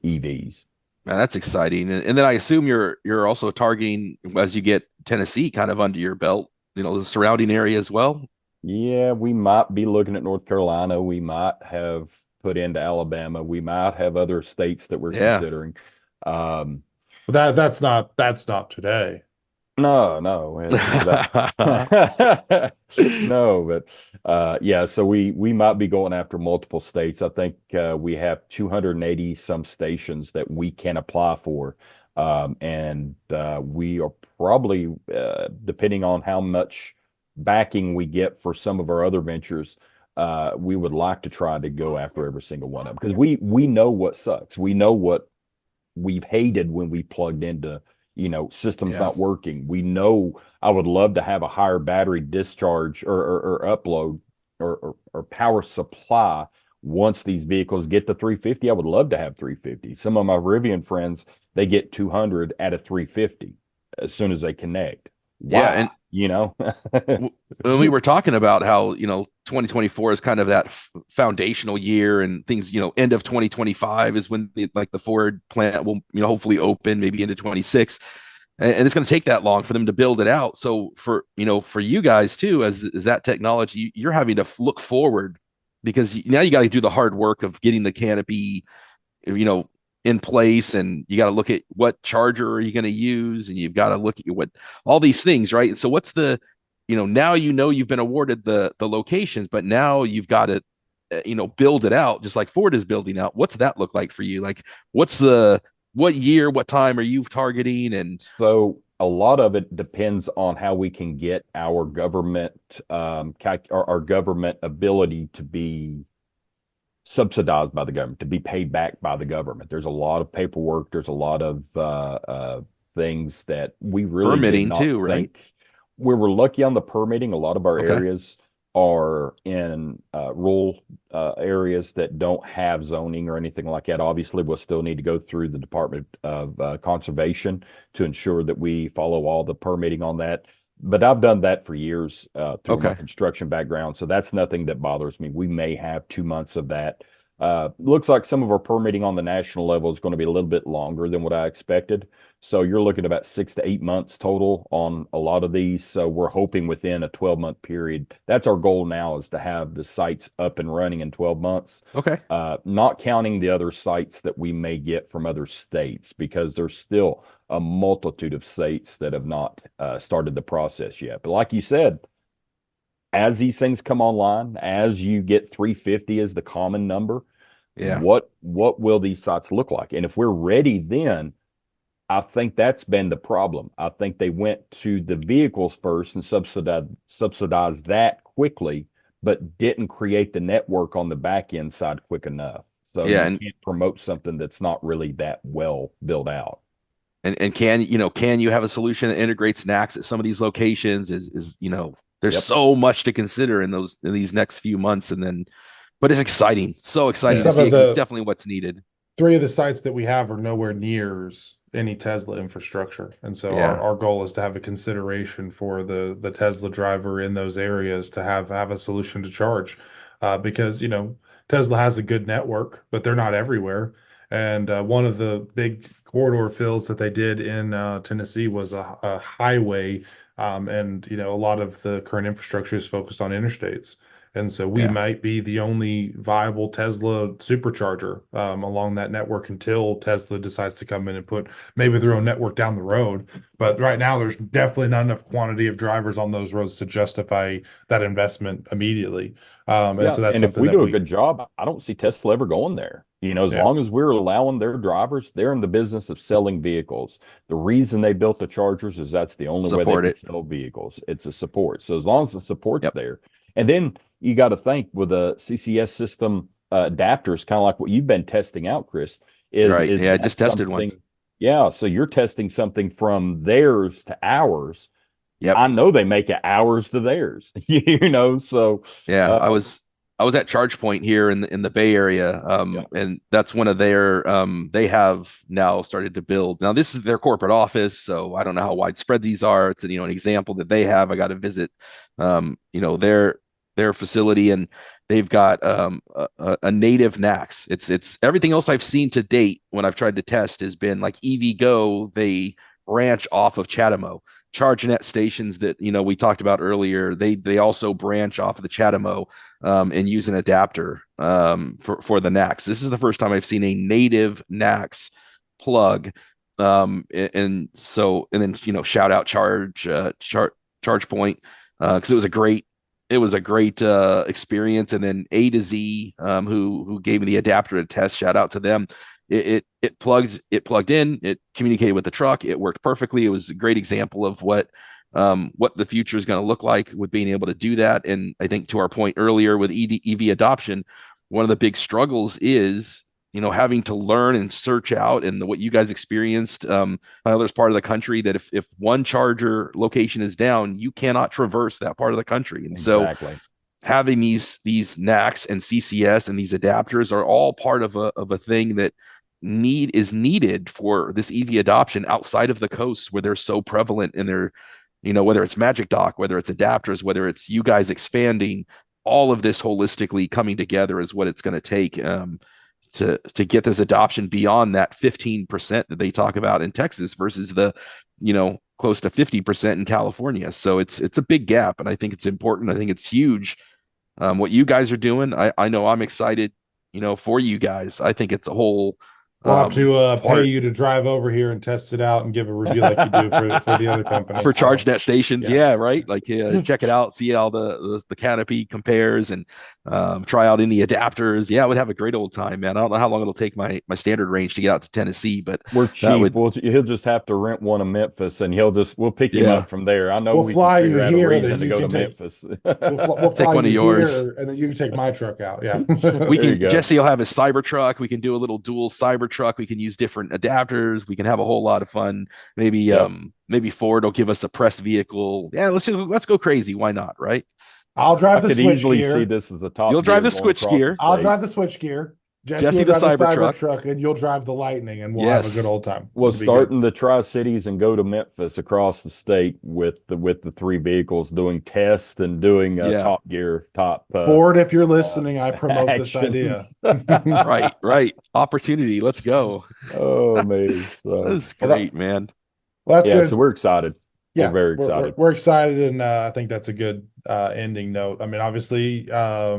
Speaker 4: EVs.
Speaker 3: Man, that's exciting. And then I assume you're also targeting, as you get Tennessee kind of under your belt, the surrounding area as well.
Speaker 4: Yeah, we might be looking at North Carolina. We might have put into Alabama. We might have other states that we're
Speaker 3: Yeah.
Speaker 4: considering. Um,
Speaker 2: But that's not today.
Speaker 4: no, no, no, but yeah. So we might be going after multiple states. I think we have 280 some stations that we can apply for, and we are probably depending on how much backing we get for some of our other ventures. We would like to try to go after every single one of them because we know what sucks. We know what we've hated when we plugged into, systems
Speaker 3: Yeah.
Speaker 4: not working. We know I would love to have a higher battery discharge or upload or power supply once these vehicles get to 350. I would love to have 350. Some of my Rivian friends, they get 200 at a 350 as soon as they connect.
Speaker 3: Yeah,
Speaker 4: Why?
Speaker 3: and
Speaker 4: You know?
Speaker 3: when we were talking about how 2024 is kind of that foundational year, and things, end of 2025 is when the Ford plant will hopefully open, maybe into 26, and it's going to take that long for them to build it out. So for you guys too, as that technology, you're having to look forward, because now you got to do the hard work of getting the canopy you know in place, and you got to look at what charger are you going to use, and you've got to look at what all these things, right? And so what's the now you've been awarded the locations, but now you've got to build it out just like Ford is building out. What's that look like for you? Like, what year, what time are you targeting? And
Speaker 4: So a lot of it depends on how we can get our government our government ability to be subsidized by the government, to be paid back by the government. There's a lot of paperwork. There's a lot of things that we really did
Speaker 3: permitting
Speaker 4: not
Speaker 3: too, right?
Speaker 4: think. We were lucky on the permitting. A lot of our
Speaker 3: Okay.
Speaker 4: areas are in rural areas that don't have zoning or anything like that. Obviously, we'll still need to go through the Department of Conservation to ensure that we follow all the permitting on that. But I've done that for years through my
Speaker 3: Okay.
Speaker 4: construction background, so that's nothing that bothers me. We may have 2 months of that. Looks like some of our permitting on the national level is going to be a little bit longer than what I expected. So you're looking at about 6 to 8 months total on a lot of these. So we're hoping within a 12-month period. That's our goal now, is to have the sites up and running in 12 months.
Speaker 3: Okay.
Speaker 4: Not counting the other sites that we may get from other states, because there's still a multitude of states that have not started the process yet. But like you said, as these things come online, as you get 350 as the common number,
Speaker 3: Yeah.
Speaker 4: what will these sites look like? And if we're ready, then I think that's been the problem. I think they went to the vehicles first and subsidized that quickly, but didn't create the network on the back end side quick enough. So
Speaker 3: Yeah,
Speaker 4: you
Speaker 3: and
Speaker 4: can't promote something that's not really that well built out.
Speaker 3: can you have a solution that integrates NACS at some of these locations? Is there's
Speaker 4: Yep.
Speaker 3: so much to consider in these next few months, and then, but it's exciting, so exciting
Speaker 2: Yeah.
Speaker 3: to
Speaker 2: Some
Speaker 3: see
Speaker 2: of
Speaker 3: it, 'cause it's
Speaker 2: the
Speaker 3: definitely what's needed.
Speaker 2: 3 of the sites that we have are nowhere near any Tesla infrastructure. And so
Speaker 3: Yeah.
Speaker 2: our goal is to have a consideration for the Tesla driver in those areas to have a solution to charge. Because, Tesla has a good network, but they're not everywhere. And one of the big corridor fills that they did in Tennessee was a highway. And, a lot of the current infrastructure is focused on interstates. And so we
Speaker 3: Yeah.
Speaker 2: might be the only viable Tesla supercharger along that network until Tesla decides to come in and put maybe their own network down the road. But right now, there's definitely not enough quantity of drivers on those roads to justify that investment immediately. And
Speaker 4: Yeah,
Speaker 2: so that's
Speaker 4: and if
Speaker 2: something
Speaker 4: we
Speaker 2: that
Speaker 4: do a good job, I don't see Tesla ever going there. As
Speaker 2: yeah,
Speaker 4: long as we're allowing their drivers, they're in the business of selling vehicles. The reason they built the chargers is that's the only way they
Speaker 3: Support
Speaker 4: can
Speaker 3: it.
Speaker 4: sell vehicles. It's a support. So as long as the support's
Speaker 3: Yep.
Speaker 4: there, and then you got to think with a CCS system adapters, kind of like what you've been testing out, Chris.
Speaker 3: Right. Yeah, I
Speaker 4: That
Speaker 3: just tested one.
Speaker 4: something? Yeah, so you're testing something from theirs to ours.
Speaker 3: Yep.
Speaker 4: I know they make it ours to theirs. So
Speaker 3: Yeah,
Speaker 4: uh,
Speaker 3: I was at ChargePoint here in the Bay Area,
Speaker 4: Yeah.
Speaker 3: and that's one of their they have now started to build. Now this is their corporate office, so I don't know how widespread these are. It's an example that they have. I got to visit their facility, and they've got a native NACS. It's everything else I've seen to date when I've tried to test has been like EVgo. They branch off of Chatamo. ChargeNet stations that we talked about earlier, they also branch off of the CHAdeMO and use an adapter for the NACS. This is the first time I've seen a native NACS plug. And then shout out ChargePoint because it was a great experience. And then A to Z, who gave me the adapter to test, shout out to them. It plugged in, it communicated with the truck, it worked perfectly. It was a great example of what the future is going to look like with being able to do that. And I think to our point earlier with EV adoption, one of the big struggles is having to learn and search out, and what you guys experienced. I know there's part of the country that if one charger location is down, you cannot traverse that part of the country. And
Speaker 4: Exactly.
Speaker 3: so having these NACS and CCS and these adapters are all part of a thing that is needed for this EV adoption outside of the coast where they're so prevalent, and they're, whether it's Magic Dock, whether it's adapters, whether it's you guys expanding, all of this holistically coming together is what it's going to take to get this adoption beyond that 15% that they talk about in Texas versus the, close to 50% in California. So it's a big gap, and I think it's important. I think it's huge. What you guys are doing, I know I'm excited, for you guys. I think it's a whole.
Speaker 2: We'll have to pay you to drive over here and test it out and give a review like you do for the other companies.
Speaker 3: For ChargeNet stations,
Speaker 2: yeah,
Speaker 3: right? Like, check it out, see how the canopy compares, and try out any adapters. Yeah, I would have a great old time, man. I don't know how long it'll take my standard range to get out to Tennessee, but
Speaker 4: we're cheap. He'll just have to rent one in Memphis, and we'll pick him up from there. I know
Speaker 2: we'll fly you here,
Speaker 4: reason to go to Memphis.
Speaker 2: We'll
Speaker 3: take one of yours,
Speaker 2: and then you can take my truck out. Yeah,
Speaker 3: we can. Jesse will have his cyber truck. We can do a little dual cyber truck. We can use different adapters. We can have a whole lot of fun. Maybe maybe Ford will give us a press vehicle. Yeah, let's go crazy. Why not? Right?
Speaker 2: I'll drive the switch gear.
Speaker 4: See this as a top.
Speaker 3: You'll drive the switch gear.
Speaker 2: I'll drive the switch gear.
Speaker 3: Jesse the cyber
Speaker 2: truck, and you'll drive the Lightning, and we'll have a good old time.
Speaker 4: We'll start in the Tri-Cities and go to Memphis across the state with the three vehicles, doing tests and doing top gear,
Speaker 2: Ford, if you're listening, I promote this idea.
Speaker 3: Right. Opportunity. Let's go.
Speaker 4: Oh man,
Speaker 3: that's great, man.
Speaker 2: Well, that's good.
Speaker 4: So we're excited.
Speaker 2: Yeah,
Speaker 4: we're very excited.
Speaker 2: We're excited, and I think that's a good ending note. I mean, obviously, I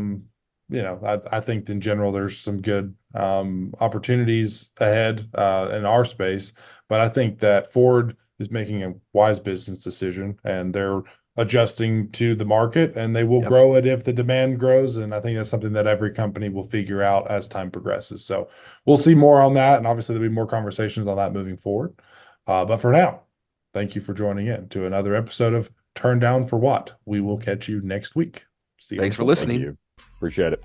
Speaker 2: think in general there's some good opportunities ahead in our space, but I think that Ford is making a wise business decision, and they're adjusting to the market, and they will grow it if the demand grows. And I think that's something that every company will figure out as time progresses. So we'll see more on that, and obviously there'll be more conversations on that moving forward. But for now, thank you for joining in to another episode of Turn Down for What. We will catch you next week. See you.
Speaker 3: Thanks for listening.
Speaker 4: Appreciate it.